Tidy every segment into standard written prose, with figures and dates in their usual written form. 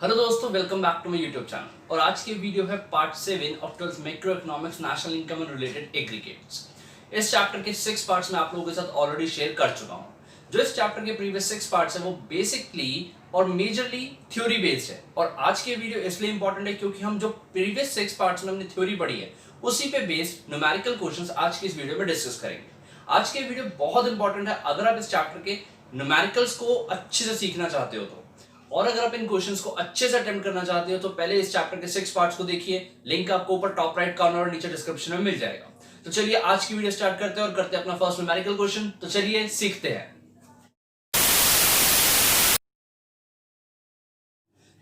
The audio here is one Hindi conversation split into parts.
हेलो दोस्तों, welcome back to my YouTube channel. और आज की वीडियो है part 7 of 12th macro economics national income and related aggregates. इस चैप्टर के 6 पार्ट्स में आप लोगों के साथ ऑलरेडी शेयर कर चुका हूं। जो इस चैप्टर के प्रीवियस 6 पार्ट्स है वो बेसिकली और मेजरली थ्योरी बेस्ड है। और आज की वीडियो इसलिए इंपॉर्टेंट है क्योंकि हम जो प्रीवियस 6 पार्ट्स में हमने थ्योरी पढ़ी है उसी पे बेस्ड न्यूमेरिकल क्वेश्चंस आज की इस वीडियो में डिस्कस करेंगे। आज की वीडियो बहुत इंपॉर्टेंट है अगर आप इस चैप्टर के न्यूमेरिकल्स को अच्छे से सीखना चाहते हो तो। और अगर आप इन क्वेश्चंस को अच्छे से अटेम्प्ट करना चाहते हो तो पहले इस चैप्टर के 6 पार्ट्स को देखिए। लिंक आपको ऊपर टॉप राइट कॉर्नर और नीचे डिस्क्रिप्शन में मिल जाएगा। तो चलिए आज की वीडियो स्टार्ट करते हैं और करते हैं अपना फर्स्ट न्यूमेरिकल क्वेश्चन। तो चलिए सीखते हैं।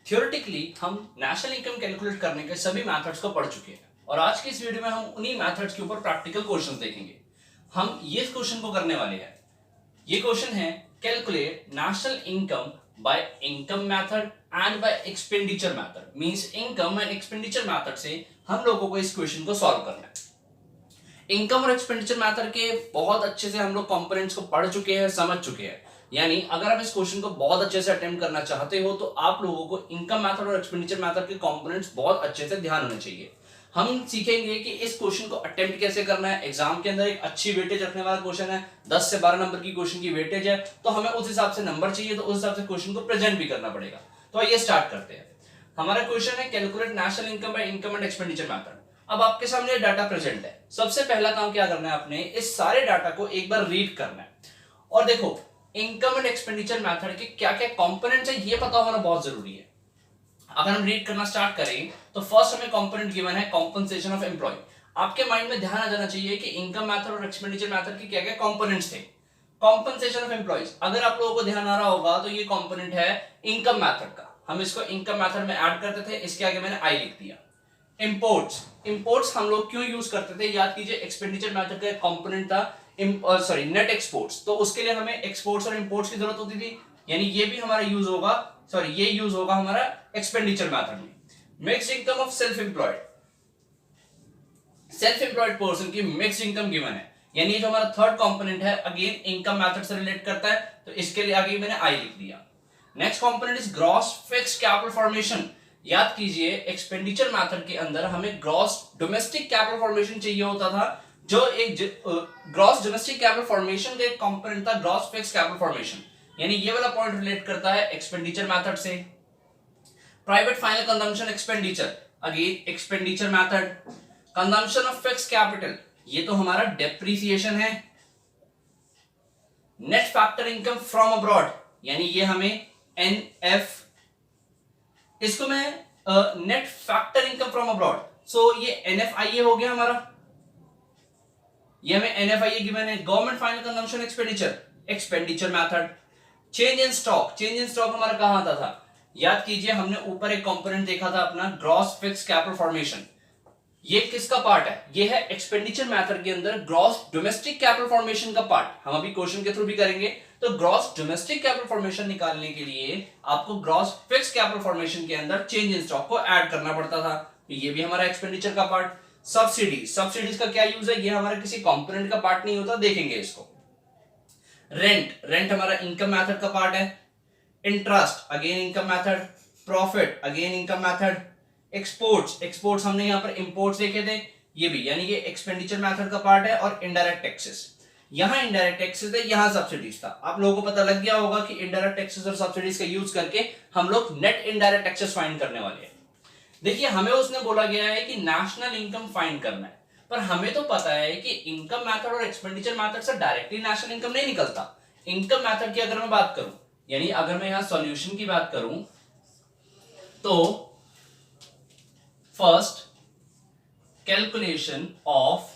थ्योरेटिकली हम नेशनल इनकम कैलकुलेट करने के सभी मेथड्स को पढ़ चुके हैं और आज की इस वीडियो में हम उन्हीं मेथड्स के ऊपर प्रैक्टिकल क्वेश्चंस देखेंगे। हम ये क्वेश्चन को करने वाले हैं। ये क्वेश्चन है calculate national income by income method and by expenditure method, means income and expenditure method से हम लोगों को इस क्वेश्चन को सॉल्व करना है। इनकम और एक्सपेंडिचर मेथड के बहुत अच्छे से हम लोग कंपोनेंट्स को पढ़ चुके हैं, समझ चुके हैं। यानी अगर आप इस क्वेश्चन को बहुत अच्छे से अटेम्प्ट करना चाहते हो तो आप लोगों को इनकम मेथड और एक्सपेंडिचर मेथड के कंपोनेंट्स बहुत अच्छे से ध्यान होने चाहिए। हम सीखेंगे कि इस क्वेश्चन को अटेम्प्ट कैसे करना है। एग्जाम के अंदर एक अच्छी वेटेज रखने वाला क्वेश्चन है, 10 से 12 नंबर की क्वेश्चन की वेटेज है, तो हमें उस हिसाब से नंबर चाहिए, तो उस हिसाब से क्वेश्चन को प्रेजेंट भी करना पड़ेगा। तो आइए स्टार्ट करते हैं। हमारा क्वेश्चन है calculate national income bye income and expenditure method. अब आपके सामने डाटा प्रेजेंट है। सबसे पहला काम क्या करना है, आपने इस सारे डाटा को एक बार रीड करना है और देखो इनकम एंड एक्सपेंडिचर मेथड के क्या क्या कंपोनेंट्स है ये पता होना बहुत जरूरी है। अगर हम रीड करना स्टार्ट करें तो फर्स्ट हमें कंपोनेंट गिवन है कॉम्पनसेशन ऑफ एम्प्लॉय। आपके माइंड में ध्यान आ जाना चाहिए कि इनकम मेथड और एक्सपेंडिचर मेथड के क्या क्या कंपोनेंट्स थे। कॉम्पनसेशन ऑफ एम्प्लॉयज, अगर आप लोगों को ध्यान आ रहा होगा तो ये कंपोनेंट है इनकम मेथड का। हम इसको इनकम मेथड में ऐड करते थे, इसके आगे मैंने आई लिख दिया। इंपोर्ट्स हम लोग क्यों यूज करते थे, याद कीजिए एक्सपेंडिचर मेथड का कंपोनेंट था नेट एक्सपोर्ट्स, तो उसके लिए हमें एक्सपोर्ट्स और इंपोर्ट्स की जरूरत होती थी। यानी ये भी हमारा यूज होगा, ये यूज होगा हमारा एक्सपेंडिचर मेथड में। Mixed income of self employed person की मिक्स्ड इनकम गिवन है, यानी जो हमारा थर्ड कंपोनेंट है अगेन इनकम मेथड से रिलेट करता है, तो इसके लिए आगे मैंने आई लिख दिया। Next component is gross fixed capital formation. याद कीजिए एक्सपेंडिचर मेथड के अंदर हमें ग्रॉस डोमेस्टिक कैपिटल फॉर्मेशन चाहिए होता था। जो एक ग्रॉस डोमेस्टिक कैपिटल फॉर्मेशन का एक कंपोनेंट था ग्रॉस फिक्स्ड कैपिटल फॉर्मेशन, यानी ये वाला पॉइंट रिलेट करता है एक्सपेंडिचर मेथड से। Private final consumption expenditure again expenditure method. Consumption of fixed capital ये तो हमारा डेप्रिसिएशन है। Net factor income from abroad, यानी ये हमें एनएफ, इसको मैं net factor income from abroad, so ये एनएफआईए हो गया हमारा, ये हमें एनएफआईए गिवन है। Government final consumption expenditure expenditure method. Change in stock हमारा कहां आता था, याद कीजिए हमने ऊपर एक कंपोनेंट देखा था अपना ग्रॉस फिक्स्ड कैपिटल फॉर्मेशन। ये किसका पार्ट है, ये है एक्सपेंडिचर मेथड के अंदर ग्रॉस डोमेस्टिक कैपिटल फॉर्मेशन का पार्ट। हम अभी क्वेश्चन के थ्रू भी करेंगे। तो ग्रॉस डोमेस्टिक कैपिटल फॉर्मेशन निकालने के लिए आपको ग्रॉस फिक्स्ड कैपिटल फॉर्मेशन के अंदर चेंज इन स्टॉक को ऐड करना पड़ता था, तो ये भी हमारा एक्सपेंडिचर का पार्ट। सब्सिडीज का क्या यूज है, ये हमारा किसी कंपोनेंट का पार्ट नहीं होता, देखेंगे इसको। रेंट हमारा इनकम मेथड का पार्ट है। Interest again income method. Profit again income method. Exports हमने यहां पर इंपोर्ट्स देखे थे, ये भी, यानी ये एक्सपेंडिचर मेथड का पार्ट है। और इनडायरेक्ट टैक्सेस, यहां इनडायरेक्ट टैक्सेस है, यहां सब्सिडीज था। आप लोगों को पता लग गया होगा कि इनडायरेक्ट टैक्सेस और सब्सिडीज का यूज करके हम लोग नेट इनडायरेक्ट टैक्सेस फाइंड करने वाले हैं। देखिए हमें उसने बोला गया है कि नेशनल इनकम फाइंड करना है, पर हमें तो पता है कि इनकम मेथड और एक्सपेंडिचर मेथड से डायरेक्टली नेशनल इनकम नहीं निकलता। इनकम मेथड की अगर मैं बात करूं, यानी अगर मैं यहां सॉल्यूशन की बात करूं तो first calculation of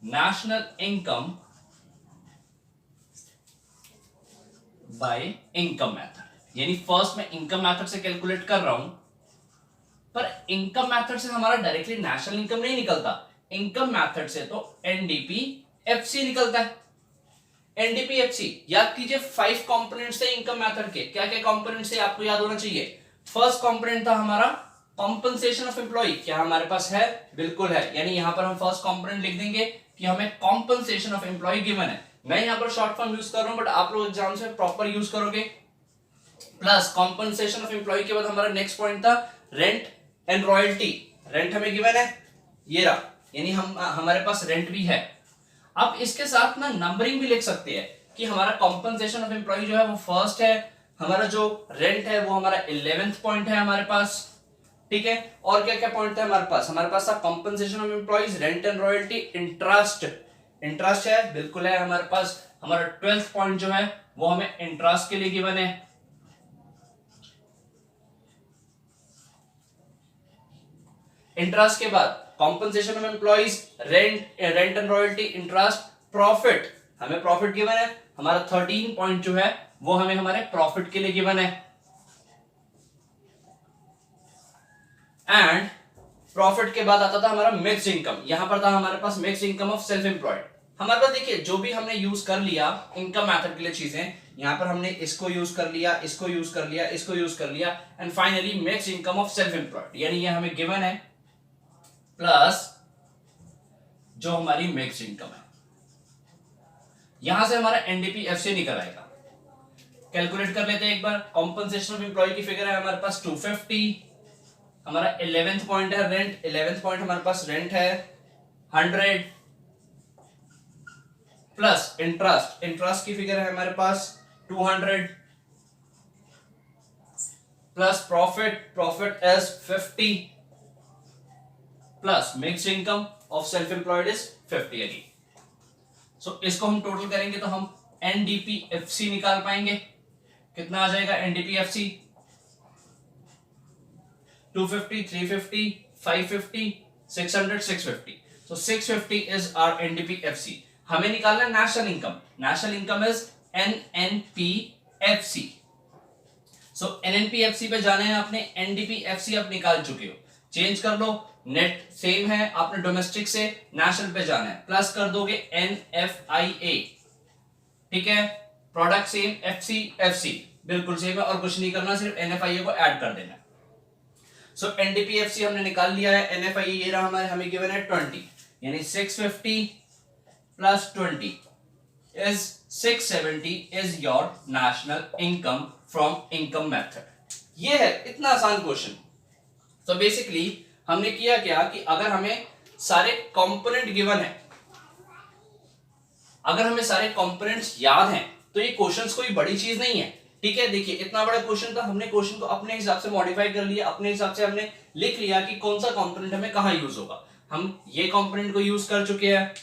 national income bye income method, यानी फर्स्ट मैं इनकम मेथड से कैलकुलेट कर रहा हूं, पर इनकम मेथड से हमारा डायरेक्टली नेशनल इनकम नहीं निकलता। इनकम मेथड से तो एनडीपीएफसी निकलता है। एनडीपीएफसी याद कीजिए 5 कंपोनेंट्स थे इनकम मेथड के। क्या क्या कंपोनेंट्स थे आपको याद होना चाहिए। फर्स्ट कंपोनेंट था हमारा कॉम्पनसेशन ऑफ एम्प्लॉय, क्या हमारे पास है, बिल्कुल है, यानी यहां पर हम फर्स्ट कंपोनेंट लिख देंगे कि हमें कॉम्पनसेशन ऑफ एम्प्लॉय गिवन है। मैं यहां पर शॉर्ट फॉर्म यूज कर रहा हूं, बट आप लोग एग्जाम से प्रॉपर यूज करोगे प्लस कॉम्पनसेशन ऑफ एम्प्लॉय के बाद हमारा नेक्स्ट पॉइंट था रेंट एंड रॉयल्टी। रेंट हमें गिवन है, ये रहा, यानी हम हमारे पास रेंट भी है। अब इसके साथ ना नंबरिंग भी लिख सकते हैं कि हमारा कॉम्पनसेशन ऑफ एम्प्लॉय जो है वो फर्स्ट है, हमारा जो रेंट है वो हमारा 11th पॉइंट है हमारे पास, ठीक है। और क्या क्या पॉइंट है हमारे पास था compensation of employees, rent and royalty, interest, interest है बिल्कुल है हमारे पास। हमारा 12th पॉइंट जो है वो हमें इंटरेस्ट के लिए गिवन है। इंटरेस्ट के बाद compensation of employees, rent and royalty, interest, profit, हमें प्रॉफिट गिवन है। हमारा 13 पॉइंट जो है वो हमें हमारे प्रॉफिट के लिए गिवन है। एंड प्रॉफिट के बाद आता था हमारा मिक्स्ड इनकम, यहां पर था हमारे पास mixed income of self employed. हमारे पास देखिए जो भी हमने यूज कर लिया इनकम मेथड के लिए चीजें, यहां पर हमने इसको यूज कर लिया, इसको यूज कर लिया, इसको यूज कर लिया, and finally mixed income of self employed, यानी ये हमें गिवन है प्लस जो हमारी मिक्स्ड इनकम है। यहां से हमारा एनडीपीएफसी निकल आएगा। कैलकुलेट कर लेते हैं एक बार। कॉम्पनसेशन ऑफ एम्प्लॉय की फिगर है हमारे पास 250, हमारा 11th पॉइंट है रेंट, 11th पॉइंट हमारे पास रेंट है 100, प्लस इंटरेस्ट, इंटरेस्ट की फिगर है हमारे पास 200, plus profit, profit is 50, plus mixed income of self employed is 50 again. So इसको हम टोटल करेंगे तो हम एनडीपीएफसी निकाल पाएंगे। कितना आ जाएगा NDPFC? 250, 350, 550, 600, 650. So 650 is our NDPFC. हमें निकालना national income. National income is NNPFC. So NNPFC पे जाना है आपने, NDPFC आप निकाल चुके हो, चेंज कर लो, नेट सेम है, आपने डोमेस्टिक से नेशनल पे जाना है, प्लस कर दोगे NFIA, ठीक है, प्रोडक्ट सेम, FC बिल्कुल सेम है और कुछ नहीं करना, सिर्फ NFIA को ऐड कर देना है। सो एनडीपीएफसी हमने निकाल लिया है, एनएफआई ये रहा हमारे, हमें गिवन है 20, यानी 650 plus 20 is 670 is your national income from income method. ये है इतना आसान क्वेश्चन। तो बेसिकली हमने किया क्या कि अगर हमें सारे कंपोनेंट गिवन है, अगर हमें सारे कंपोनेंट्स याद हैं तो ये क्वेश्चंस कोई बड़ी चीज नहीं है, ठीक है। देखिए इतना बड़ा क्वेश्चन था, हमने क्वेश्चन को अपने हिसाब से मॉडिफाई कर लिया, अपने हिसाब से हमने लिख लिया कि कौन सा कंपोनेंट हमें कहां यूज होगा। हम ये कंपोनेंट को यूज कर चुके हैं,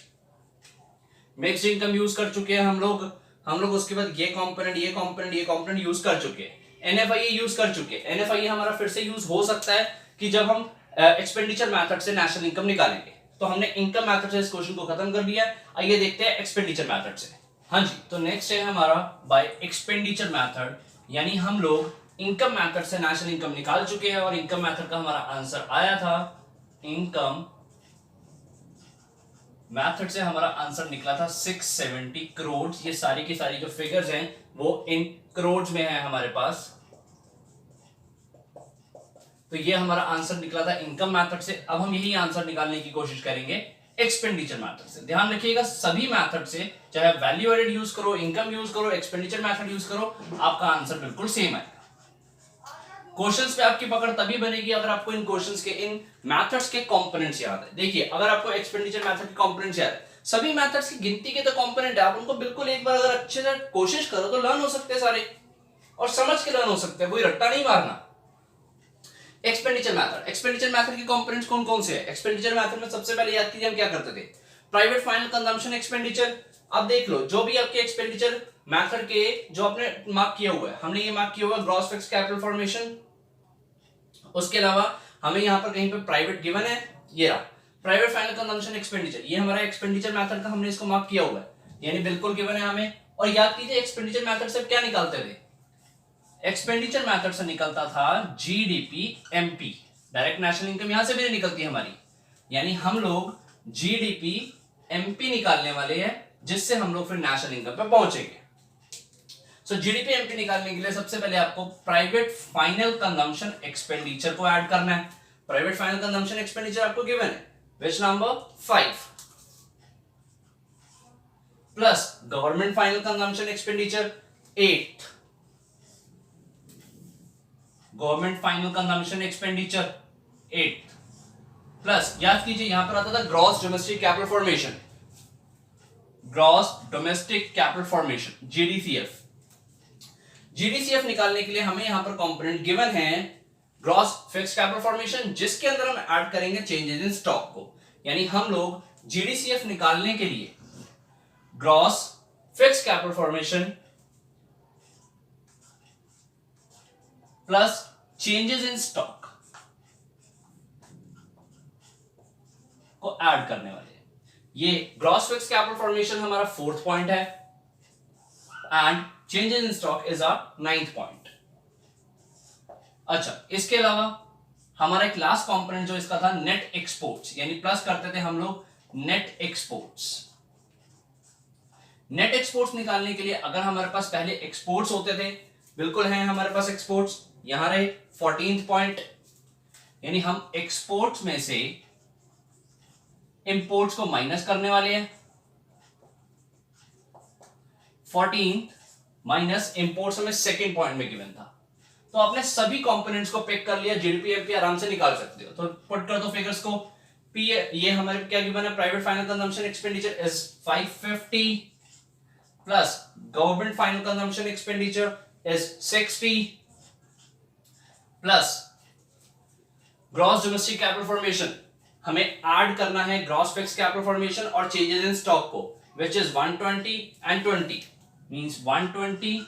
मिक्स्ड इनकम यूज कर चुके हैं हम लोग उसके बाद ये कंपोनेंट यूज कर चुके हैं, एनएफआई यूज कर चुके हैं। एनएफआई हमारा फिर से यूज हो सकता है कि जब हम एक्सपेंडिचर मेथड से नेशनल इनकम निकालेंगे। तो हमने इनकम मेथड से इस क्वेश्चन को खत्म कर दिया। आइए देखते हैं एक्सपेंडिचर मेथड से। हाँ जी, तो नेक्स्ट है हमारा बाय एक्सपेंडिचर मेथड, यानी हम लोग इनकम मेथड से नेशनल इनकम निकाल चुके हैं और इनकम मेथड का हमारा आंसर आया था, इनकम मेथड से हमारा आंसर निकला था 670 करोड़। ये सारी की सारी जो फिगर्स हैं वो इन करोड़ में है हमारे पास। तो ये हमारा आंसर निकला था इनकम मेथड से। अब हम यही आंसर निकालने की कोशिश करेंगे एक्सपेंडिचर मेथड से। ध्यान रखिएगा सभी मेथड से, चाहे वैल्यू एडेड यूज करो, इनकम यूज करो, एक्सपेंडिचर मेथड यूज करो, आपका आंसर बिल्कुल सेम है। क्वेश्चंस पे आपकी पकड़ तभी बनेगी अगर आपको इन क्वेश्चंस के, इन मेथड्स के कंपोनेंट्स याद है। देखिए अगर आपको एक्सपेंडिचर मेथड के कंपोनेंट्स याद है, सभी मेथड्स की गिनती के तो कंपोनेंट है, आप उनको बिल्कुल एक बार अगर अच्छे से कोशिश करो तो लर्न हो सकते हैं सारे, और समझ के लर्न हो सकते हैं, कोई रट्टा नहीं मारना। एक्सपेंडिचर मेथड के कंपोनेंट्स कौन कौन से हैं? एक्सपेंडिचर मेथड में सबसे पहले याद कीजिए हम क्या करते थे, प्राइवेट फाइनल कंजम्पशन एक्सपेंडिचर। अब देख लो जो भी आपके एक्सपेंडिचर मेथड के जो आपने मार्क किया हुआ है, हमने ये मार्क किया हुआ है ग्रॉस फिक्स कैपिटल फॉर्मेशन। उसके अलावा हमें यहाँ पर कहीं पे प्राइवेट गिवन है, ये रहा प्राइवेट फाइनल कंजम्पशन एक्सपेंडिचर, ये हमारा एक्सपेंडिचर मेथड का हमने इसको मार्क किया हुआ है, यानी बिल्कुल गिवन है हमें। और याद कीजिए एक्सपेंडिचर मेथड से क्या निकालते थे, एक्सपेंडिचर मेथड से निकलता था GDP MP, direct national income यहां से भी नहीं निकलती हमारी, यानी हम लोग जीडीपी एमपी निकालने वाले हैं, जिससे हम लोग फिर नेशनल इनकम पे पहुंचेंगे। सो जीडीपी एमपी निकालने के लिए सबसे पहले आपको प्राइवेट फाइनल कंजम्पशन एक्सपेंडिचर को ऐड करना है। प्राइवेट फाइनल कंजम्पशन एक्सपेंडिचर आपको गिवन है, which number 5, plus government final consumption expenditure 8, government final consumption expenditure 8 plus, याद कीजिए यहां पर आता था gross domestic capital formation, gross domestic capital formation GDCF. GDCF निकालने के लिए हमें यहां पर कंपोनेंट गिवन है ग्रॉस फिक्स्ड कैपिटल फॉर्मेशन, जिसके अंदर हम ऐड करेंगे चेंजेस इन स्टॉक को। यानी हम लोग जीडीसीएफ निकालने के लिए gross fixed capital formation plus changes in stock को ऐड करने वाले हैं। ये ग्रॉस फिक्स्ड कैपिटल फॉर्मेशन हमारा 4th पॉइंट है and changes in stock is our 9th point. अच्छा, इसके अलावा हमारा एक लास्ट कंपोनेंट जो इसका था नेट एक्सपोर्ट्स, यानी प्लस करते थे हम लोग नेट एक्सपोर्ट्स। नेट एक्सपोर्ट्स निकालने के लिए अगर हमारे पास पहले एक्सपोर्ट्स होते थे, बिल्कुल हैं हमारे पास एक्सपोर्ट्स, यहां रहे 14th पॉइंट, यानी हम एक्सपोर्ट्स में से इंपोर्ट्स को माइनस करने वाले हैं। 14 माइनस इंपोर्ट्स हमें सेकंड पॉइंट में गिवन था, तो आपने सभी कंपोनेंट्स को पिक कर लिया, जीडीपी एमपी आराम से निकाल सकते हो। तो पुट कर दो फिगर्स को। पी ये हमारे क्या गिवन है, private final consumption expenditure is 550 plus government final consumption expenditure is 60 plus gross domestic capital formation, हमें ऐड करना है ग्रॉस फिक्स्ड कैपिटल फॉर्मेशन और चेंजेस इन स्टॉक को, which is 120 and 20 means 120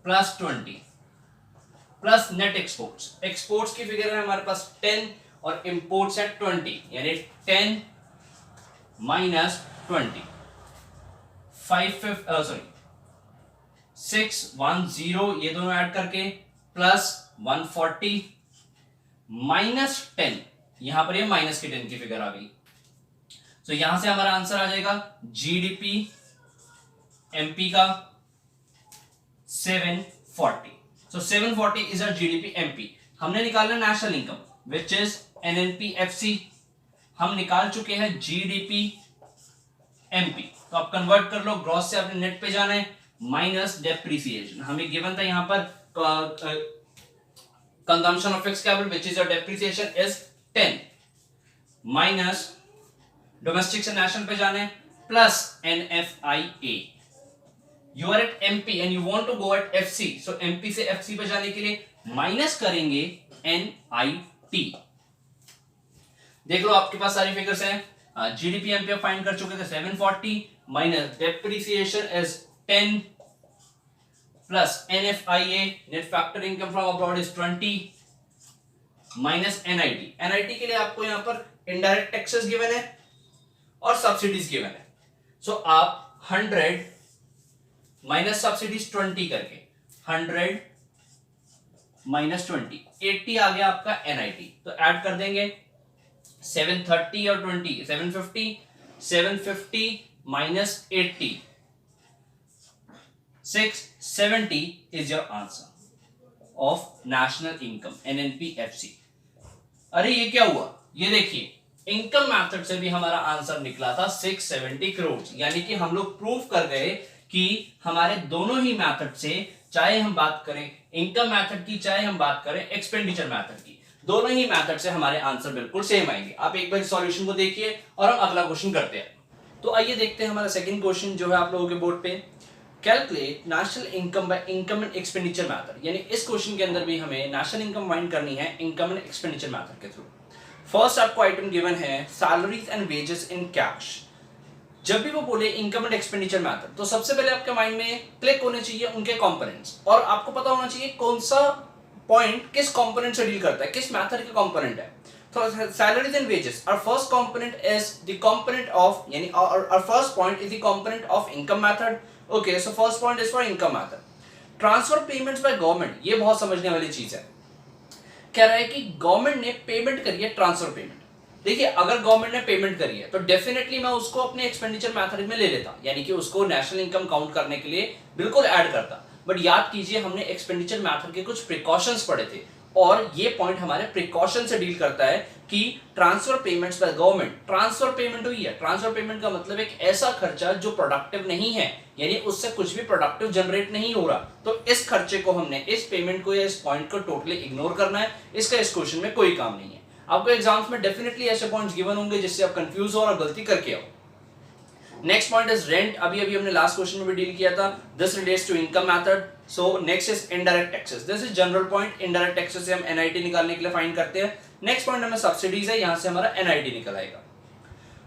plus 20 plus net exports. Exports की फिगर है हमारे पास 10 और इंपोर्ट्स है 20, यानी 10 माइनस 20 610 ये दोनों ऐड करके प्लस 140 माइनस 10, यहां पर ये माइनस के 10 की फिगर आ गई। तो यहां से हमारा आंसर आ जाएगा जीडीपी एमपी का 740। So 740 is our GDP MP। हमने निकाला national income which is NNPFC, हम निकाल चुके हैं GDP MP। तो आप कन्वर्ट कर लो, ग्रॉस से आपने नेट पे जाना है, माइनस डेप्रिसिएशन। हमें गिवन था यहां पर consumption of fixed capital which is your depreciation is 10 minus domestic से नेशनल पे जाना है plus NFIA। You are at MP and you want to go at FC, so MP से FC पे जाने के लिए माइनस करेंगे NIT। देख लो आपके पास सारी फिगर्स हैं। जीडीपी एमपी फाइंड कर चुके थे 740 minus depreciation is 10 plus NFIA net factor income from abroad is 20 minus NIT के लिए आपको यहां पर इनडायरेक्ट टैक्सेस गिवन है और सब्सिडीज गिवन है। सो आप 100 माइनस सब्सिडीज 20 करके 100 माइनस 20 80 आ गया आपका NIT। तो ऐड कर देंगे 730 और 20 750 minus 80 670 is your answer of national income NNPFC। अरे ये क्या हुआ, ये देखिए इनकम मेथड से भी हमारा आंसर निकला था 670 करोड़, यानी कि हम लोग प्रूव कर गए कि हमारे दोनों ही मेथड से, चाहे हम बात करें इनकम मेथड की चाहे हम बात करें एक्सपेंडिचर मेथड की, दोनों ही मेथड से हमारे आंसर बिल्कुल सेम आएंगे। आप एक बार सॉल्यूशन को देखिए और हम अगला क्वेश्चन करते हैं। तो आइए देखते हैं हमारा सेकंड क्वेश्चन जो है आप लोगों के बोर्ड पे, calculate national income bye income and expenditure method. यानी इस क्वेश्चन के अंदर भी हमें नेशनल इनकम फाइंड करनी है इनकम एंड एक्सपेंडिचर मेथड के थ्रू। फर्स्ट आपको आइटम गिवन है salaries and wages in cash. जब भी वो बोले इनकम एंड एक्सपेंडिचर मेथड, तो सबसे पहले आपके माइंड में क्लिक होने चाहिए उनके कंपोनेंट्स, और आपको पता होना चाहिए कौन सा पॉइंट किस कंपोनेंट से डील करता है, किस मेथड के कंपोनेंट है। तो salaries and wages, our first component is the component of, यानी our first point is the component of income method. Okay, so first point is for income method. Transfer payments by government, ये बहुत समझने वाली चीज है। कह रहा है कि गवर्नमेंट ने पेमेंट करी है, ट्रांसफर पेमेंट। देखिए अगर गवर्नमेंट ने पेमेंट करी है तो डेफिनेटली मैं उसको अपने एक्सपेंडिचर मेथड में ले लेता, यानी कि उसको नेशनल इनकम काउंट करने के लिए बिल्कुल ऐड करता। बट याद कीजिए हमने एक्सपेंडिचर मेथड के कुछ प्रिकॉशंस पढ़े थे, और ये पॉइंट हमारे प्रिकॉशन से डील करता है कि transfer payments by government, transfer payment हुई है, ट्रांसफर पेमेंट का मतलब एक ऐसा खर्चा जो प्रोडक्टिव नहीं है, यानी उससे कुछ भी प्रोडक्टिव जनरेट नहीं हो रहा, तो इस खर्चे को हमने, इस पेमेंट को या इस पॉइंट को टोटली इग्नोर करना है। इसका इस क्वेश्चन में कोई काम नहीं है। आपको एग्जाम्स में डेफिनेटली ऐसे पॉइंट्स गिवन होंगे जिससे आप कंफ्यूज हो और गलती करके आओ। नेक्स्ट पॉइंट इज रेंट, अभी हमने लास्ट क्वेश्चन में भी डील किया था। This relates to income method. So next is indirect taxes, this is general point. Indirect taxes से हम एनआईटी निकालने के लिए फाइंड करते हैं। नेक्स्ट पॉइंट हमें सब्सिडीज है, यहां से हमारा एनआईटी निकल आएगा।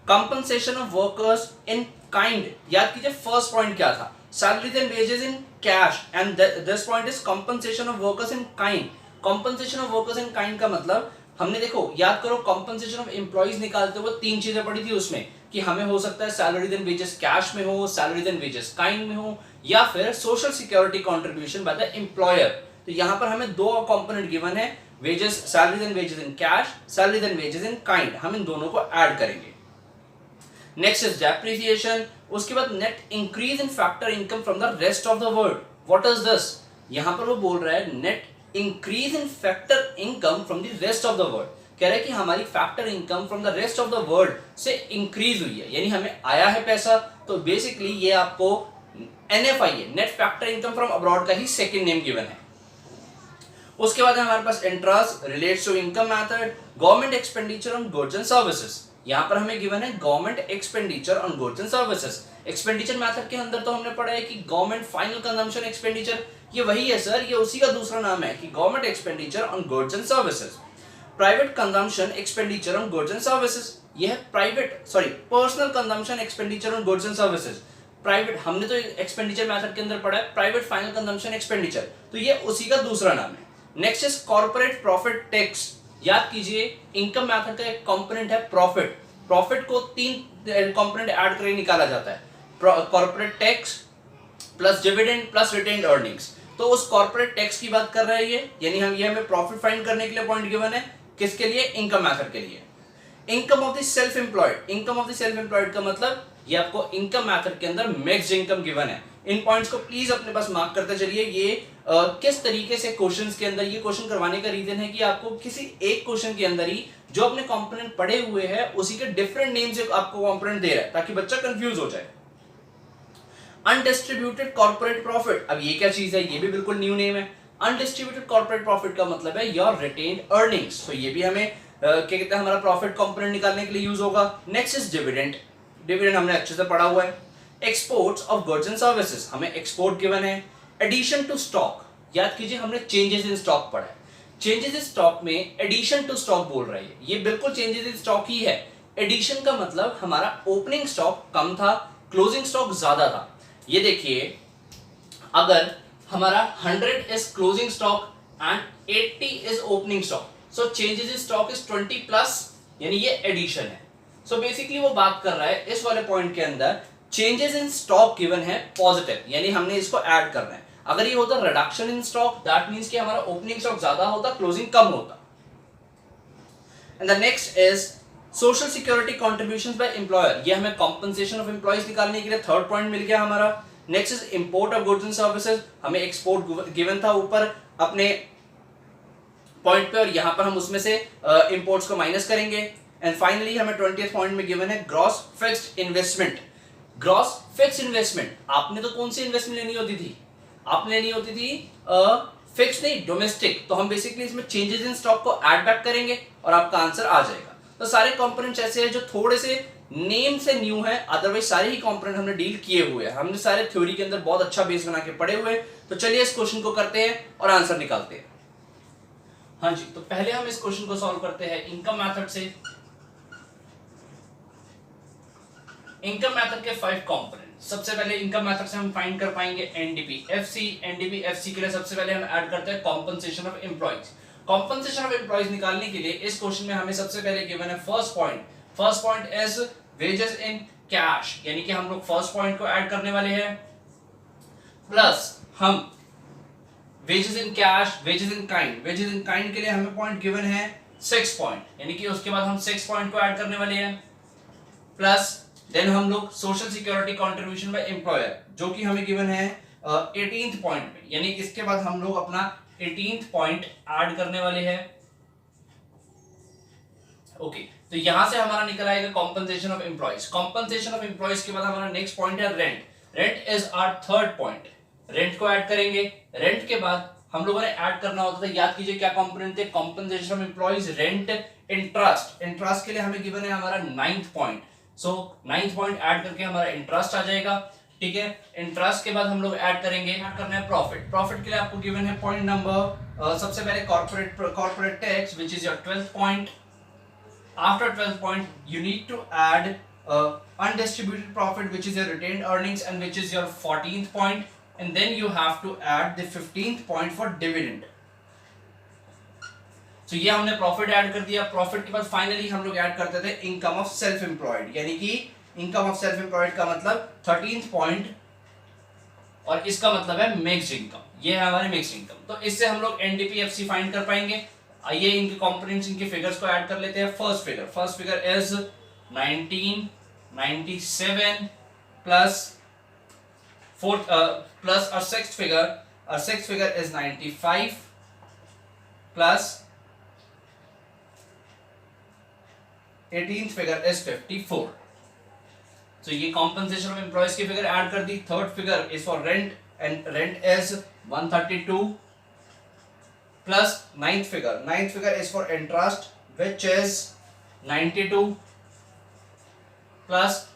Compensation of workers in kind, याद कीजिए फर्स्ट पॉइंट क्या था, salaries and wages in cash, and this point is compensation of workers in kind. Compensation of workers in kind का मतलब हमने, देखो याद करो, कंपनसेशन ऑफ एम्प्लॉइज निकालते हुए तीन चीजें पड़ी थी उसमें, कि हमें हो सकता है सैलरीज एंड वेजेस कैश में हो, सैलरीज एंड वेजेस काइंड में हो, या फिर social security contribution by the employer. तो यहां पर हमें दो कंपोनेंट गिवन है, wages, salaries and wages in cash, salaries and wages in kind, हम इन दोनों को ऐड करेंगे। नेक्स्ट इज डेप्रिसिएशन, उसके बाद net increase in factor income from the rest of the world. What is this, यहां पर वो बोल रहा है net increase in factor income from the rest of the world, कह रहे हैं कि हमारी factor income from the rest of the world से इंक्रीज हुई है, यानी हमें आया है पैसा। तो बेसिकली ये आपको एनएफआई है, net factor income from abroad का ही सेकंड नेम गिवन है। उसके बाद हमारे पास interest relates to income method, government expenditure on goods and services, यहां पर हमें गिवन है government expenditure on goods and services. Expenditure method के अंदर तो हमने पढ़ा है कि गवर्नमेंट फाइनल कंजम्पशन एक्सपेंडिचर, ये वही है सर, ये उसी का दूसरा नाम है कि government expenditure on goods and services. Private consumption expenditure on goods and services, यह है personal consumption expenditure on goods and services. Private, हमने तो एक्सपेंडिचर मेथड के अंदर पढ़ा है प्राइवेट फाइनल कंजम्पशन एक्सपेंडिचर, तो ये उसी का दूसरा नाम है। Next is corporate profit tax, याद कीजिए इनकम मेथड का एक कंपोनेंट है प्रॉफिट, प्रॉफिट को तीन कंपोनेंट ऐड करके निकाला जाता है, corporate tax plus dividend plus retained earnings. तो उस कॉर्पोरेट टैक्स की बात कर रहे हैं ये, यानी हम ये हमें प्रॉफिट फाइंड करने के लिए पॉइंट गिवन है, किसके लिए, इनकम मेथड के लिए। Income of the self employed, income of the self employed का मतलब ये आपको इनकम मेथड के अंदर मिक्स्ड इनकम गिवन है। इन पॉइंट्स को प्लीज अपने पास मार्क करते चलिए। ये किस तरीके से क्वेश्चंस के अंदर ये क्वेश्चन करवाने का रीजन है कि आपको किसी एक क्वेश्चन के अंदर ही जो अपने कंपोनेंट पढ़े हुए हैं उसी के डिफरेंट नेम से आपको कंपोनेंट दे रहा है, ताकि बच्चा कंफ्यूज हो जाए। अनडिस्ट्रीब्यूटेड कॉर्पोरेट प्रॉफिट, अब ये क्या चीज है, ये भी बिल्कुल न्यू नेम है। अनडिस्ट्रीब्यूटेड कॉर्पोरेट प्रॉफिट का मतलब है योर रिटेन्ड अर्निंग्स, तो ये भी हमें क्या कहते हैं, हमारा प्रॉफिट कंपोनेंट निकालने के लिए यूज होगा। नेक्स्ट इज डिविडेंड, डिविडेंड हमने अच्छे से पढ़ा हुआ है। Exports of goods and services, हमें एक्सपोर्ट गिवन है। एडिशन टू स्टॉक, याद कीजिए हमने चेंजेस इन स्टॉक पढ़ा है, चेंजेस इन स्टॉक में एडिशन टू स्टॉक बोल रहा है, ये बिल्कुल चेंजेस इन स्टॉक ही है। एडिशन का मतलब हमारा ओपनिंग स्टॉक कम था, क्लोजिंग स्टॉक ज्यादा था। ये देखिए अगर हमारा 100 is closing stock and 80 is opening stock, so changes in stock is 20 plus, यानी ये एडिशन है। सो बेसिकली वो बात कर रहा है इस वाले पॉइंट के अंदर चेंजेस इन स्टॉक गिवन है पॉजिटिव, यानी हमने इसको ऐड करना है। अगर ये होता reduction in stock, that means कि हमारा ओपनिंग स्टॉक ज्यादा होता, क्लोजिंग कम होता। And the next is social security contributions by employer, ये हमें कंपनसेशन ऑफ एम्प्लॉयज निकालने के लिए थर्ड पॉइंट मिल गया हमारा। Next is import of goods and services, हमें एक्सपोर्ट गिवन था ऊपर अपने पॉइंट पे, और यहां पर हम उसमें से इंपोर्ट्स को माइनस करेंगे। एंड फाइनली हमें 20th पॉइंट में गिवन है gross fixed investment. Gross fixed investment, आपने तो कौन सी इन्वेस्टमेंट लेनी होती थी, आपने लेनी होती थी फिक्स नहीं, डोमेस्टिक। तो हम बेसिकली इसमें चेंजेस इन स्टॉक को ऐड बैक करेंगे और आपका आंसर आ जाएगा। तो सारे कंपोनेंट्स ऐसे हैं जो थोड़े से नेम से न्यू है, अदरवाइज सारे ही कंपोनेंट हमने डील किए हुए हैं, हमने सारे थ्योरी के अंदर बहुत अच्छा बेस बना के पढ़े हुए हैं। तो चलिए इस क्वेश्चन को करते हैं और आंसर निकालते हैं। हाँ जी, तो पहले हम इस क्वेश्चन को सॉल्व करते हैं इनकम मेथड से। इनकम मेथड के 5 कंपोनेंट, सबसे पहले इनकम मेथड से हम फाइंड कर पाएंगे एनडीपीएफसी। एनडीपीएफसी के लिए सबसे पहले हम ऐड करते हैं compensation of employees. Compensation of employees निकालने के लिए इस क्वेश्चन में हमें सबसे पहले गिवन है first point is wages in cash, यानी कि हम लोग फर्स्ट पॉइंट को ऐड करने वाले हैं, प्लस हम wages in cash, wages in kind, wages in kind के लिए हमें पॉइंट गिवन है 6 पॉइंट, यानी कि उसके बाद हम 6 पॉइंट को ऐड करने वाले हैं, प्लस देन हम लोग social security contribution by employer जो कि हमें गिवन है 18th पॉइंट में, यानी इसके बाद हम लोग अपना 18th पॉइंट ऐड करने वाले हैं। ओके, तो यहां से हमारा निकल आएगा compensation of employees. Compensation of employees के बाद हमारा नेक्स्ट पॉइंट है rent. Rent is our third point. Rent को ऐड करेंगे। रेंट के बाद हम लोगों ने ऐड करना होता था, याद कीजिए क्या कंपोनेंट थे, compensation of employees, rent, interest. Interest के लिए हमें गिवन है हमारा 9th पॉइंट। सो 9th पॉइंट ऐड करके हमारा इंटरेस्ट आ जाएगा। ठीक है, इंटरेस्ट के बाद हम लोग ऐड करेंगे, ऐड करना है प्रॉफिट। प्रॉफिट के लिए आपको गिवन है पॉइंट नंबर सबसे पहले corporate tax which is your 12th point. After 12th point, you need to add undistributed profit, which is your retained earnings, and which is your 14th point, and then you have to add the 15th point for dividend. So ये हमने प्रॉफिट ऐड कर दिया। प्रॉफिट के बाद फाइनली हम लोग ऐड करते थे इनकम ऑफ सेल्फ एम्प्लॉयड, यानी कि इनकम ऑफ सेल्फ एम्प्लॉयड का मतलब 13th पॉइंट, और इसका मतलब है मिक्स्ड इनकम। ये है हमारे मिक्स्ड इनकम। तो इससे हम लोग एनडीपीएफसी फाइंड कर पाएंगे। आइए इनके कंपोनेंट्स, इनके फिगर्स को ऐड कर लेते हैं। First figure is 1997 plus plus और sixth figure is 95 plus 18th figure is 54। तो ये कॉम्पनसेशन ऑफ एम्प्लॉयज की फिगर ऐड कर दी। Third figure is for rent, and rent is 132 plus ninth figure is for interest, which is 92 plus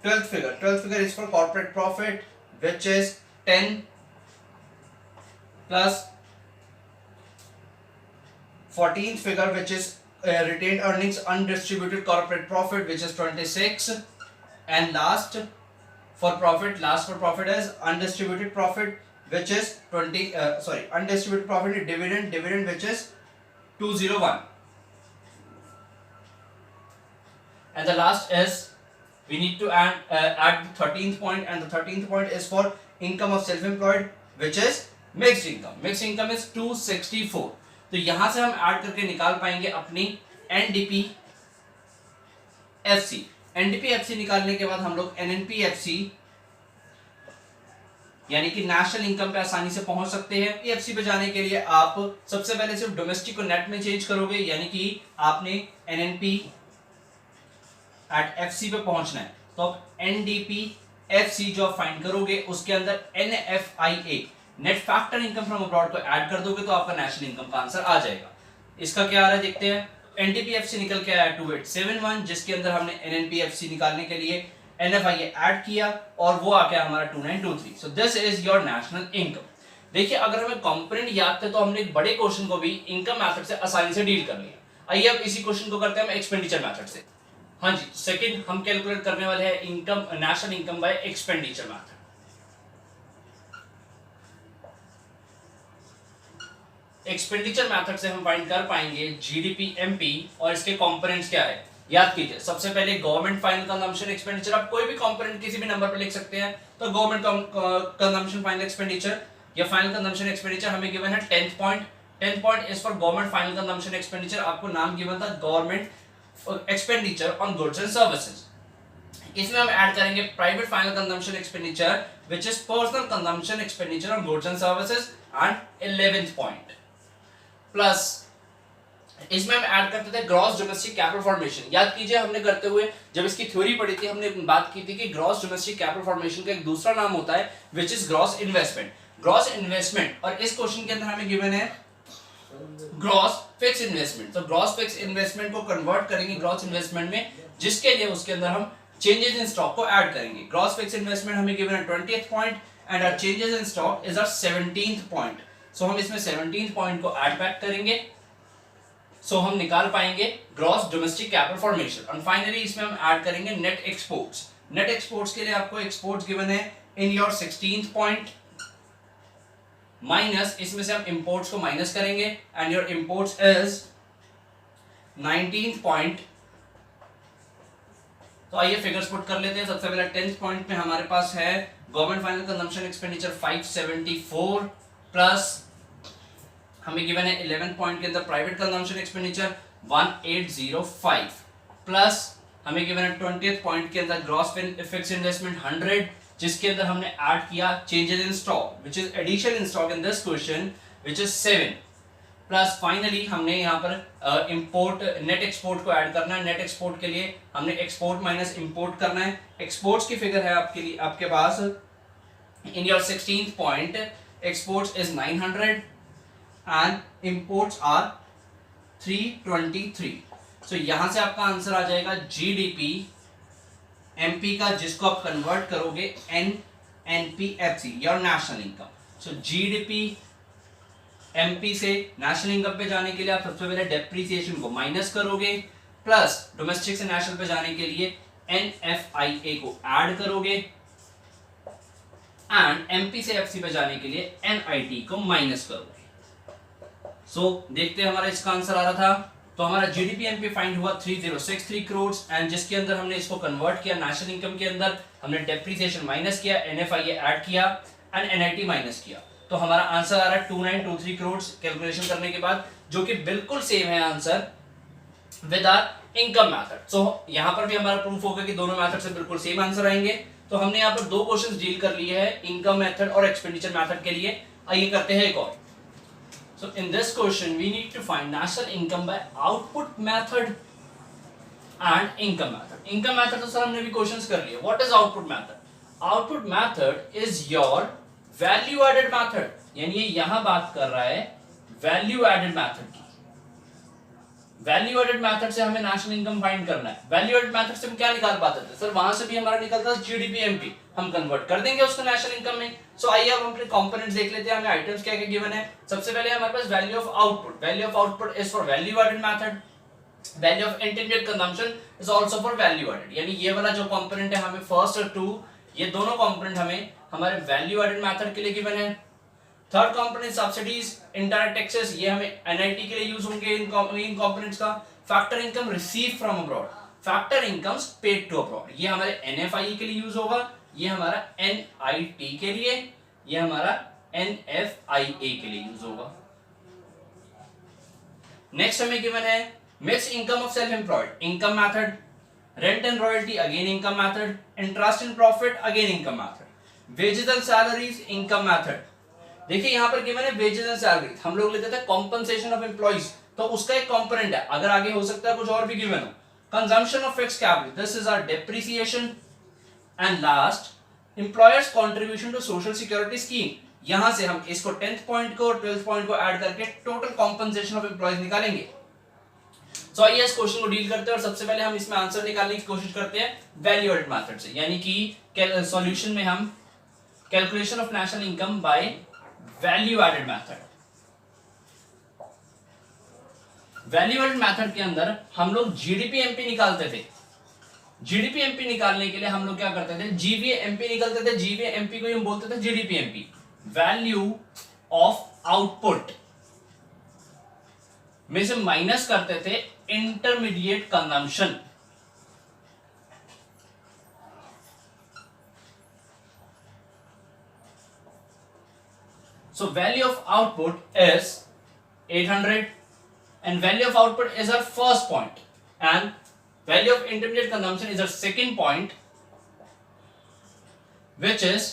12th figure is for corporate profit, which is 10 plus 14th figure, which is retained earnings undistributed corporate profit, which is 26, and last for profit is undistributed profit, which is undistributed profit dividend which is 201, and the last is we need to add the 13th point, and the 13th point is for income of self employed, which is mixed income is 264। तो यहां से हम ऐड करके निकाल पाएंगे अपनी एनडीपीएफसी निकालने के बाद हम लोग एनएनपीएफसी यानी कि नेशनल इनकम पे आसानी से पहुंच सकते हैं। पीएफसी पे जाने के लिए आप सबसे पहले सिर्फ डोमेस्टिक को नेट में चेंज करोगे, यानी कि आपने एनएनपी एट एफसी पे पहुंचना है। तो आप एनडीपीएफसी जो आप फाइंड करोगे उसके अंदर NFIA net factor income from abroad को ऐड कर दोगे तो आपका नेशनल इनकम का आंसर आ जाएगा। इसका क्या आ रहा है देखते हैं। एनडीपीएफसी निकल के आया 2871, जिसके अंदर हमने एनएनपीएफसी निकालने के लिए एनएफआईए ऐड किया और वो आ गया हमारा 2923। So this is your national income. देखिए अगर हमें कंपोनेंट याद थे तो हमने एक बड़े क्वेश्चन को भी इनकम मेथड से आसानी से डील कर लिया। आइए अब इसी क्वेश्चन को करते हैं हम एक्सपेंडिचर मेथड से। हाँ जी, सेकंड हम कैलकुलेट करने वाले हैं income, national income bye expenditure method. Expenditure method से हम फाइंड कर पाएंगे जीडीपी एमपी और इसके कंपोनेंट्स क्या है। याद कीजिए सबसे पहले गवर्नमेंट फाइनल कंजम्पशन एक्सपेंडिचर। आप कोई भी कंपोनेंट किसी भी नंबर पर लिख सकते हैं। तो गवर्नमेंट कंजम्पशन फाइनल एक्सपेंडिचर या फाइनल कंजम्पशन एक्सपेंडिचर हमें गिवन है 10th point. 10th point is for government final consumption expenditure. आपको नाम गिवन था government expenditure on goods and services. इसमें हम ऐड करेंगे private final consumption expenditure which is personal consumption expenditure on goods and services and 11th point plus इसमें हम ऐड करते थे ग्रॉस डोमेस्टिक कैपिटल फॉर्मेशन। याद कीजिए हमने करते हुए जब इसकी थ्योरी पढ़ी थी हमने बात की थी कि ग्रॉस डोमेस्टिक कैपिटल फॉर्मेशन का एक दूसरा नाम होता है which is gross investment. Gross investment और इस क्वेश्चन के अंदर हमें गिवन है ग्रॉस फिक्स इन्वेस्टमेंट। तो ग्रॉस फिक्स इन्वेस्टमेंट को कन्वर्ट करेंगे ग्रॉस इन्वेस्टमेंट में, जिसके लिए उसके अंदर हम चेंजेस इन स्टॉक को ऐड करेंगे। ग्रॉस फिक्स इन्वेस्टमेंट हमें गिवन है 20th point and our changes in stock is our 17th point. So हम इसमें 17th पॉइंट को ऐड बैक करेंगे। सो हम निकाल पाएंगे ग्रॉस डोमेस्टिक कैपिटल फॉर्मेशन। और फाइनली इसमें हम ऐड करेंगे नेट एक्सपोर्ट्स। नेट एक्सपोर्ट्स के लिए आपको एक्सपोर्ट्स गिवन है इन योर 16th पॉइंट माइनस, इसमें से हम इंपोर्ट्स को माइनस करेंगे and your imports is 19th point. तो आइए फिगर्स पुट कर लेते हैं। सबसे पहले 10th पॉइंट में हमारे पास है government final consumption expenditure 574 plus हमें गिवन है 11th पॉइंट के अंदर प्राइवेट कंजम्पशन एक्सपेंडिचर 1805 प्लस हमें गिवन है 20th पॉइंट के अंदर ग्रॉस फिक्स्ड इन्वेस्टमेंट 100, जिसके अंदर हमने ऐड किया changes in stock which is addition in stock in this question which is 7 plus finally हमने यहाँ पर इंपोर्ट नेट एक्सपोर्ट को ऐड करना है। नेट एक्सपोर्ट के लिए हमने एक्सपोर्ट माइनस इंपोर्ट करना है। एक्सपोर्ट्स की फिगर है आपके लिए आपके पास in your 16th point, exports is 900 and imports are 323। So यहां से आपका आंसर आ जाएगा जीडीपी एमपी का, जिसको आप कन्वर्ट करोगे NPFC your national income. So GDP MP से नेशनल इनकम पे जाने के लिए आप सबसे पहले डेप्रिसिएशन को माइनस करोगे, प्लस डोमेस्टिक से नेशनल पे जाने के लिए एनएफआईए को ऐड करोगे, एंड एमपी से एफसी पे जाने के लिए एनआईटी को माइनस करोगे। सो देखते हैं हमारा इसका आंसर आ रहा था। तो हमारा जीडीपी एमपी फाइंड हुआ 3063 करोड़, एंड जिसके अंदर हमने इसको कन्वर्ट किया नेशनल इनकम के अंदर, हमने डेप्रिसिएशन माइनस किया, एनएफआईए ऐड किया एंड एनआईटी माइनस किया। तो हमारा आंसर आ रहा है 2923 करोड़ कैलकुलेशन करने के बाद, जो कि बिल्कुल सेम है answer with our income method. So यहां पर भी हमारा प्रूफ होगा कि दोनों मेथड से बिल्कुल सेम आंसर आएंगे। तो हमने यहां पर दो क्वेश्चंस डील कर लिए हैं, इनकम मेथड और एक्सपेंडिचर मेथड के लिए। आइए करते हैं एक और। So in this question we need to find national income by output method and income method. Income method तो सर हमने भी क्वेश्चंस कर लिए। What is output method? Output method is your value added method, यानी ये यहाँ बात कर रहा है value added method की। वैल्यू एडेड मेथड से हमें नेशनल इनकम फाइंड करना है। वैल्यू एडेड मेथड से हम क्या निकाल पाते थे सर? वहां से भी हमारा निकलता था जीडीपी एमपी, हम कन्वर्ट कर देंगे उसको नेशनल इनकम में। सो आइए अब हम अपने कंपोनेंट्स देख लेते हैं, हमें आइटम्स क्या क्या गिवन है। सबसे पहले हमारे पास value of output. Value of output is for value added method. Value of intended consumption is also for value added, यानी ये वाला जो कंपोनेंट है हमें फर्स्ट और 2, ये दोनों कंपोनेंट हमें हमारे वैल्यू एडेड मेथड के लिए गिवन है। Third component subsidies, indirect taxes, ये हमें एनआईटी के लिए यूज होंगे इन कंपोनेंट्स का। Factor income receive from abroad, factor incomes paid to abroad, ये हमारे एनएफआई के लिए यूज होगा, ये हमारा एनआईटी के लिए, ये हमारा एनएफआईए के लिए यूज होगा। नेक्स्ट हमें गिवन है mix income of self employed, income method. Rent and royalty, again income method. Interest and profit, again income method. Wages and salaries, income method. देखिए यहां पर गिवन है वेजेस एंड सैलरी, हम लोग लेते थे कॉम्पनसेशन ऑफ एम्प्लॉइज, तो उसका एक कंपोनेंट है, अगर आगे हो सकता है कुछ और भी गिवन हो। Consumption of fixed capital, this is our depreciation. And last employers contribution to social security scheme, यहां से हम इसको 10th पॉइंट को और 12th पॉइंट को ऐड करके टोटल कॉम्पनसेशन ऑफ एम्प्लॉयज निकालेंगे। सो आइए इस क्वेश्चन को डील करते हैं और सबसे पहले हम इसमें आंसर निकालने की कोशिश करते हैं वैल्यू एडेड मेथड से, यानी कि सॉल्यूशन में हम calculation of national income by value added method. Value added method के अंदर हम लोग जीडीपी एमपी निकालते थे। जीडीपी एमपी निकालने के लिए हम लोग क्या करते थे? जीवीए एमपी निकालते थे। जीवीए एमपी को हम बोलते थे GDP MP, value of output में से माइनस करते थे intermediate consumption. So value of output is 800 and value of output is our first point and value of intermediate consumption is our second point, which is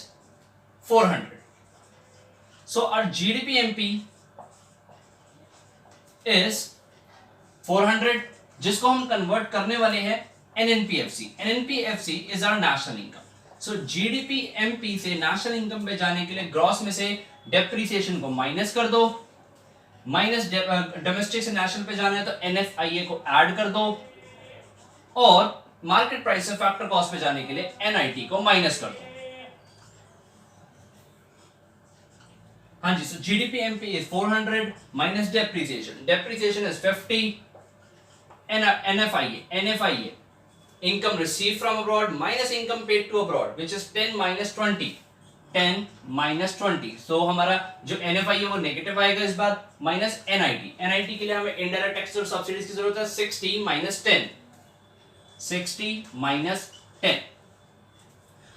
400. So our GDP MP is 400, जिसको हम कन्वर्ट करने वाले हैं NNPFC. NNPFC is our national income. So GDP MP से नेशनल इनकम पे जाने के लिए ग्रॉस में से डेप्रिसिएशन को माइनस कर दो, माइनस डोमेस्टिक से नेशनल पे जाना है तो एनएफआईए को ऐड कर दो, और मार्केट प्राइस से फैक्टर कॉस्ट पे जाने के लिए एनआईटी को माइनस कर दो। हाँ जी, so GDP MP is 400 minus depreciation, depreciation is 50, NFIA income received from abroad minus income paid to abroad, which is 10 minus 20, 10 minus 20. So हमारा जो NFI है वो नेगेटिव आएगा इस बार, माइनस NIT के लिए हमें इनडायरेक्ट टैक्स और सब्सिडीज की जरूरत है। 60 minus 10, 60 minus 10,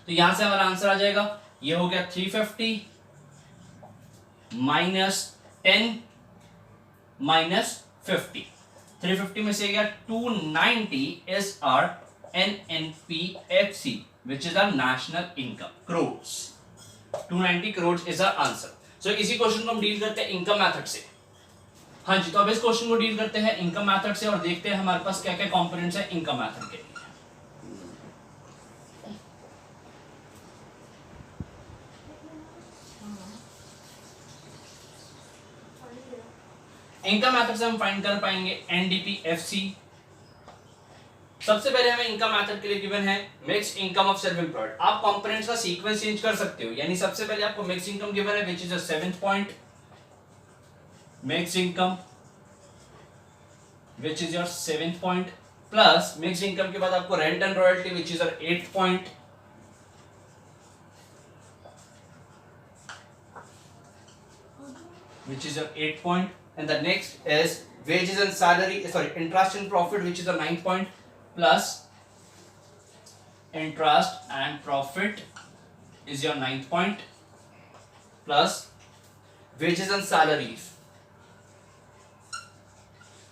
तो यहां से हमारा आंसर आ जाएगा, ये हो गया 350 minus 10 minus 50, 350 में से गया 290 is our NNPFC, which is our national income crores. 290 crores is our answer. सो इसी क्वेश्चन को हम डील करते हैं इनकम मेथड से। हाँ जी, तो अब इस क्वेश्चन को डील करते हैं इनकम मेथड से और देखते हैं हमारे पास क्या क्या कंपोनेंट्स है इनकम मेथड के लिए। इनकम मेथड से हम फाइंड कर पाएंगे एनडीपीएफसी। सबसे पहले हमें इनकम मेथड के लिए गिवन है mixed income of self employed. आप कंपोनेंट्स का सीक्वेंस चेंज कर सकते हो, यानी सबसे पहले आपको मिक्स्ड इनकम गिवन है which is the 7th point, mixed income which is your 7th point, plus mixed income के बाद आपको rent and royalty which is your 8th point, which is your 8th point, and the next is wages and salary, sorry, interest and profit which is the 9th point, plus interest and profit is your 9th point, plus wages and salaries.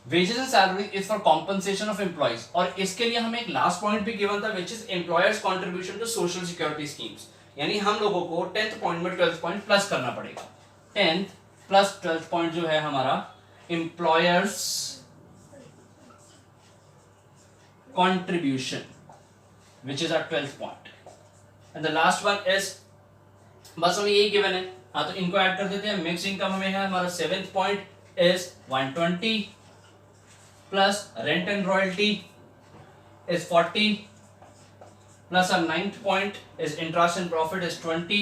Wages and salary is for compensation of employees, और इसके लिए हमें एक लास्ट पॉइंट भी गिवन था which is employers contribution to social security schemes, यानी हम लोगों को 10th पॉइंट में 12th पॉइंट प्लस करना पड़ेगा। 10th प्लस 12th पॉइंट जो है हमारा employers contribution which is our 12th point, and the last one is, बस हमें यही गिवन है। हाँ, तो इनको ऐड कर देते हैं। मिक्स इनकम हमें है हमारा 7th point is 120, plus rent and royalty is 40, plus our 9th point is interest and profit is 20,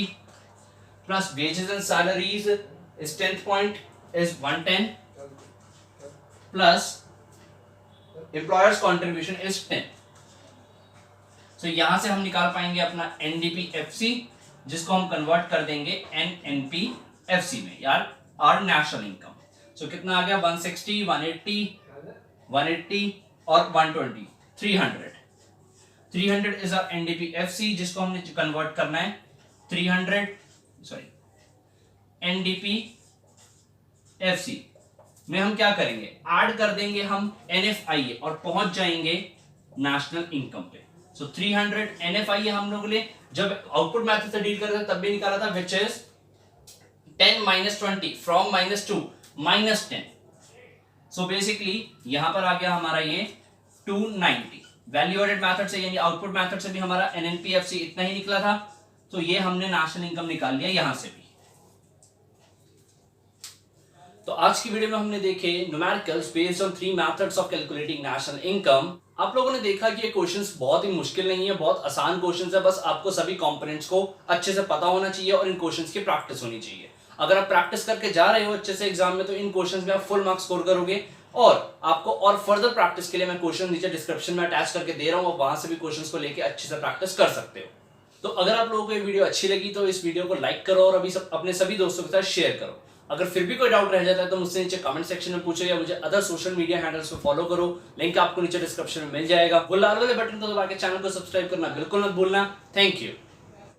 plus wages and salaries is 10th point is 110, plus employers contribution is 10। so यहां से हम निकाल पाएंगे अपना एनडीपीएफसी, जिसको हम कन्वर्ट कर देंगे एनएनपीएफसी में, यार आर नेशनल इनकम। सो कितना आ गया 160, 180 और 120, 300 इज आवर एनडीपीएफसी, जिसको हमने कन्वर्ट करना है 300, सॉरी एनडीपीएफसी में हम क्या करेंगे, ऐड कर देंगे हम एनएफआईए और पहुंच जाएंगे नेशनल इनकम पे। सो 300 एनएफआईए हम लोग ने जब आउटपुट मेथड से डील कर रहे थे तब भी निकाला था which is 10 - 20 from -2 -10। So basically यहां पर आ गया हमारा ये 290। वैल्यू एडेड मेथड से यानी आउटपुट मेथड से भी हमारा एनएनपीएफसी इतना ही निकला था, तो ये हमने नेशनल इनकम निकाल लिया यहां से भी। तो आज की वीडियो में हमने देखे numericals based on 3 methods of calculating national income. आप लोगों ने देखा कि ये क्वेश्चंस बहुत ही मुश्किल नहीं है, बहुत आसान क्वेश्चंस है, बस आपको सभी कंपोनेंट्स को अच्छे से पता होना चाहिए और इन क्वेश्चंस की प्रैक्टिस होनी चाहिए। अगर आप प्रैक्टिस करके जा रहे हो अच्छे से एग्जाम में, तो इन क्वेश्चंस में आप फुल मार्क्स स्कोर करोगे। और आपको और फर्दर प्रैक्टिस के लिए मैं क्वेश्चन नीचे डिस्क्रिप्शन में अटैच करके दे रहा हूं, वहां से भी क्वेश्चंस को लेके अच्छे से प्रैक्टिस कर सकते हो। तो अगर आप लोगों को ये वीडियो अच्छी लगी तो इस वीडियो को लाइक करो और अपने सभी दोस्तों के साथ शेयर करो। अगर फिर भी कोई डाउट रह जाता है तो मुझसे नीचे कमेंट सेक्शन में पूछो या मुझे अदर सोशल मीडिया हैंडल्स पे फॉलो करो, लिंक आपको नीचे डिस्क्रिप्शन में मिल जाएगा। वो लाल वाले बटन को दबा के चैनल को सब्सक्राइब करना बिल्कुल मत भूलना। Thank you.